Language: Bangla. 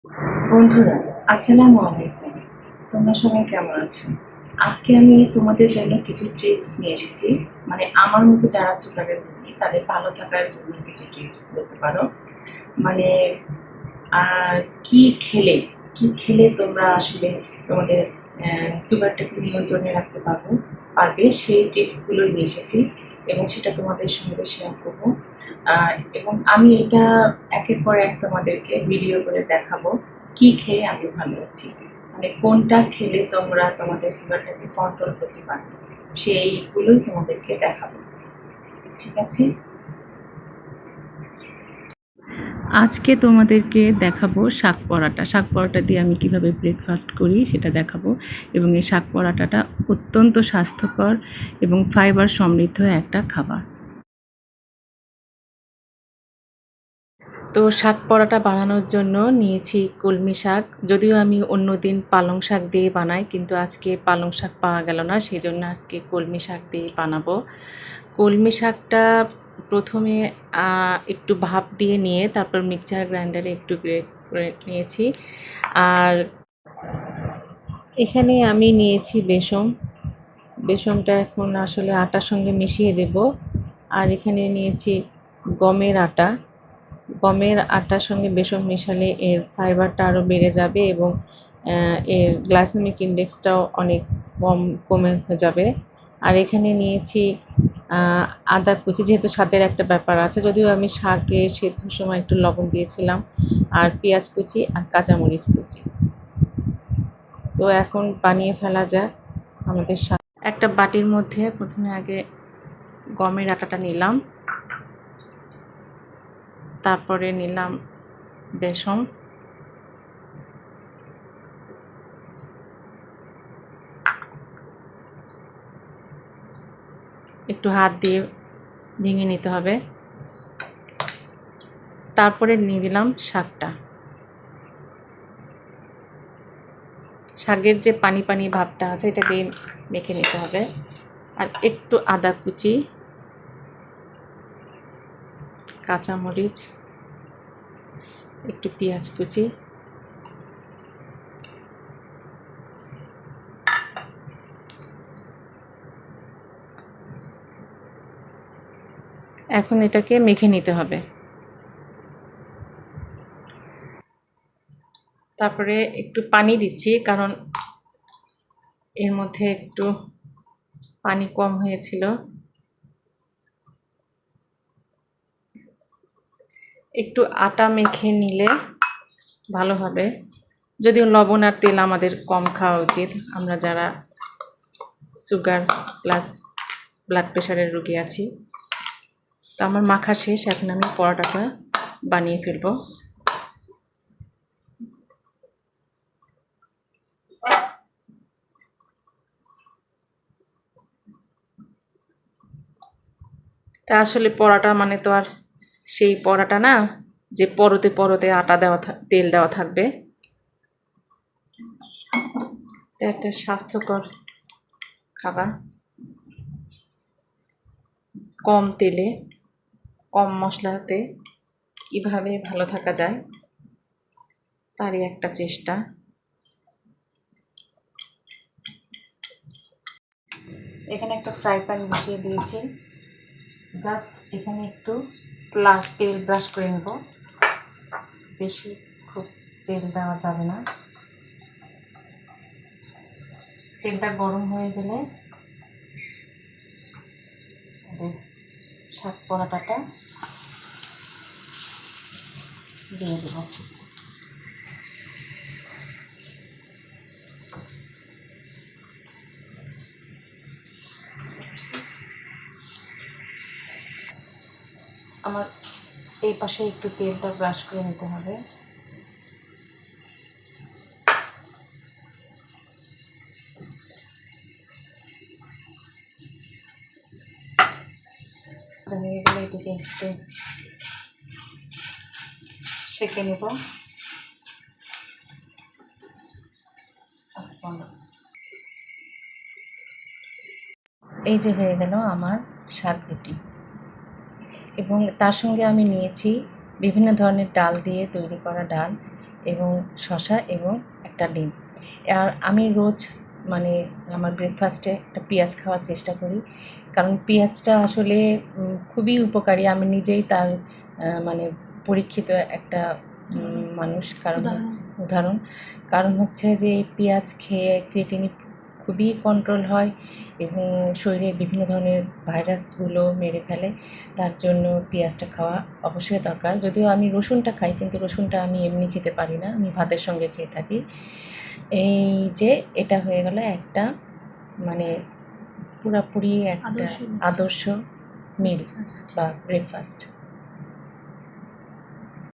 বন্ধুরা, আসসালামু আলাইকুম। তোমরা সবাই কেমন আছো? আজকে আমি তোমাদের জন্য কিছু ট্রিপস নিয়ে এসেছি। মানে আমার মতো যারা সুগারের রোগী তাদের ভালো থাকার জন্য কিছু টিপস বলতে পারো। মানে আর কি খেলে তোমরা আসলে তোমাদের সুগারটাকে নিয়ন্ত্রণে রাখতে পারবে সেই টিপসগুলো নিয়ে এসেছি এবং সেটা তোমাদের সঙ্গে শেয়ার করবো। এবং আমি এটা একের পর এক তোমাদেরকে ভিডিও করে দেখাবো কি খেয়ে আমি ভালো আছি, মানে কোনটা খেলে তোমরা তোমাদের সুগারটাকে কন্ট্রোল করতে পারবে সেইগুলোই তোমাদেরকে দেখাবো। ঠিক আছে, আজকে তোমাদেরকে দেখাবো শাক পরাটা। শাক পরাটা দিয়ে আমি কিভাবে ব্রেকফাস্ট করি সেটা দেখাবো। এবং এই শাক পরাটাটা অত্যন্ত স্বাস্থ্যকর এবং ফাইবার সমৃদ্ধ একটা খাবার। তো শাক পরাটা বানানোর জন্য নিয়েছি কলমি শাক। যদিও আমি অন্য দিন পালং শাক দিয়ে বানাই, কিন্তু আজকে পালং শাক পাওয়া গেল না, সেই জন্য আজকে কলমি শাক দিয়ে বানাবো। কলমি শাকটা প্রথমে একটু ভাপ দিয়ে নিয়ে তারপর মিক্সচার গ্রাইন্ডারে একটু গ্রেট করে নিয়েছি। আর এখানে আমি নিয়েছি বেসন। বেসনটা এখন আসলে আটার সঙ্গে মিশিয়ে দেব। আর এখানে নিয়েছি গমের আটা। গমের আটার সঙ্গে বেসন মেশালে এর ফাইবারটা আরও বেড়ে যাবে এবং এর গ্লাইসেমিক ইন্ডেক্সটাও অনেক কমে যাবে। আর এখানে নিয়েছি আদা কুচি, যেহেতু স্বাদের একটা ব্যাপার আছে, যদিও আমি শাকে সেদ্ধর সময় একটু লবণ দিয়েছিলাম। আর পেঁয়াজ কুচি আর কাঁচামরিচ কুচি। তো এখন বানিয়ে ফেলা যাক আমাদের শাক। একটা বাটির মধ্যে প্রথমে আগে গমের আটাটা নিলাম, তারপরে নিলাম বেসন, একটু হাত দিয়ে ভেঙে নিতে হবে। তারপরে নিয়ে দিলাম শাকটা। শাকের যে পানি পানি ভাবটা আছে এটা দিয়ে মেখে নিতে হবে। আর একটু আদা কুচি, কাঁচামরিচ, একটু পেঁয়াজ কুচি, এখন এটাকে মেখে নিতে হবে। তারপরে একটু পানি দিচ্ছি, কারণ এর মধ্যে একটু পানি কম হয়েছিল। একটু আটা মেখে নিলে ভালো হবে। যদিও লবণ আর তেল আমাদের কম খাওয়া উচিত, আমরা যারা সুগার প্লাস ব্লাড প্রেশারের রোগী আছি। তো আমার মাখা শেষ, এখন আমি পরোটাটা বানিয়ে ফেলবো। তা আসলে পরোটা মানে তো আর সেই পরোটা না যে পরতে পরতে আটা দেওয়া তেল দেওয়া থাকবে। এটা একটা স্বাস্থ্যকর খাবার, কম তেলে কম মশলাতে কীভাবে ভালো থাকা যায় তারই একটা চেষ্টা। এখানে একটা ফ্রাই প্যান বসিয়ে দিয়েছি। জাস্ট এখানে একটু তেল ব্রাশ করে নেব, বেশি খুব তেল দেওয়া যাবে না। তেলটা গরম হয়ে গেলে শাক পরাটাটা দিয়ে দেব। আমার এই পাশে একটু তেলটা ব্রাশ করে নিতে হবে। হয়ে গেলে এটাকে একটু সেঁকে নেব। এই যে হয়ে গেল আমার শাক রুটি। এবং তার সঙ্গে আমি নিয়েছি বিভিন্ন ধরনের ডাল দিয়ে তৈরি করা ডাল এবং শসা এবং একটা ডিম। আর আমি রোজ মানে আমার ব্রেকফাস্টে একটা পেঁয়াজ খাওয়ার চেষ্টা করি, কারণ পেঁয়াজটা আসলে খুবই উপকারী। আমি নিজেই তার মানে পরীক্ষিত একটা মানুষ। কারণ হচ্ছে উদাহরণ, কারণ হচ্ছে যে এই পেঁয়াজ খেয়ে ক্রিয়েটিনিন খুবই কন্ট্রোল হয় এবং শরীরে বিভিন্ন ধরনের ভাইরাসগুলো মেরে ফেলে। তার জন্য পেঁয়াজটা খাওয়া অবশ্যই দরকার। যদিও আমি রসুনটা খাই, কিন্তু রসুনটা আমি এমনি খেতে পারি না, আমি ভাতের সঙ্গে খেয়ে থাকি। এই যে এটা হয়ে গেল একটা মানে পুরাপুরি একটা আদর্শ মিল বা ব্রেকফাস্ট।